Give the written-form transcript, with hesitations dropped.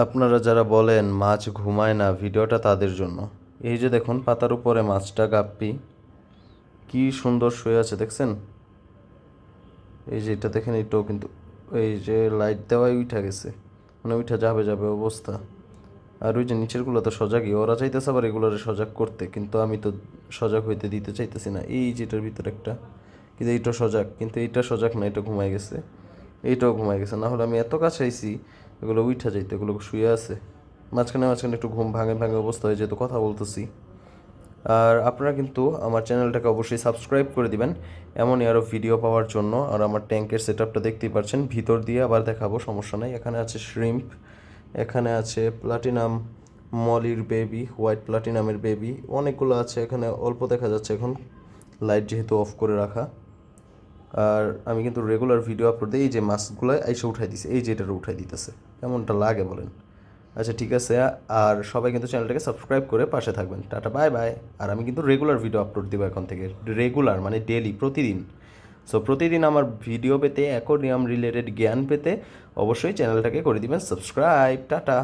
আপনারা যারা বলেন মাছ ঘুমায় না, ভিডিওটা তাদের জন্য। এই যে দেখুন পাতার উপরে মাছটা গাপ্পি কি সুন্দর শুয়ে আছে দেখছেন। এই যে এটা দেখেন, এটাও কিন্তু এই যে লাইট দেওয়াই উঠা গেছে, মানে উঠা যাবে যাবে অবস্থা। আর ওই যে নিচেরগুলো তো সজাগই, ওরা চাইতেছে আবার এগুলোরে সজাগ করতে, কিন্তু আমি তো সজাগ হইতে দিতে চাইতেছি না। এই যেটার ভিতরে একটা, কিন্তু এইটা সজাগ, কিন্তু এইটা সজাগ না, এটা ঘুমাই গেছে। এইটাও ঘুমাই গেছে, না হলে আমি এত কাছে আইছি এগুলো উঠা যাইতে, এগুলো শুয়ে আছে। মাঝখানে মাঝখানে একটু ঘুম ভাঙে ভাঙে অবস্থা হয়ে যেহেতু কথা বলতেছি। আর আপনারা কিন্তু আমার চ্যানেলটাকে অবশ্যই সাবস্ক্রাইব করে দিবেন এমনই আরও ভিডিও পাওয়ার জন্য। আর আমার ট্যাঙ্কের সেট আপটা দেখতেই পাচ্ছেন, ভিতর দিয়ে আবার দেখাবো, সমস্যা নাই। এখানে আছে শ্রিম্প, এখানে আছে প্লাটিনাম মলির বেবি, হোয়াইট প্লাটিনামের বেবি, অনেকগুলো আছে এখানে। অল্প দেখা যাচ্ছে এখন, লাইট যেহেতু অফ করে রাখা। আর আমি কিন্তু রেগুলার ভিডিও আপলোড দিই। এই যে মাছগুলো এসে উঠাই দিছে, এই যে এটার উঠাই দিতেছে, কেমনটা লাগে বলেন। আচ্ছা ঠিক আছে। আর সবাই কিন্তু চ্যানেলটাকে সাবস্ক্রাইব করে পাশে থাকবেন। Tata, bye bye. আর আমি কিন্তু রেগুলার ভিডিও আপলোড দিব এখন থেকে, রেগুলার মানে ডেলি, প্রতিদিন। সো প্রতিদিন আমার ভিডিও পেতে, অ্যাকোয়ারিয়াম রিলেটেড জ্ঞান পেতে অবশ্যই চ্যানেলটাকে করে দিবেন সাবস্ক্রাইব। টাটা।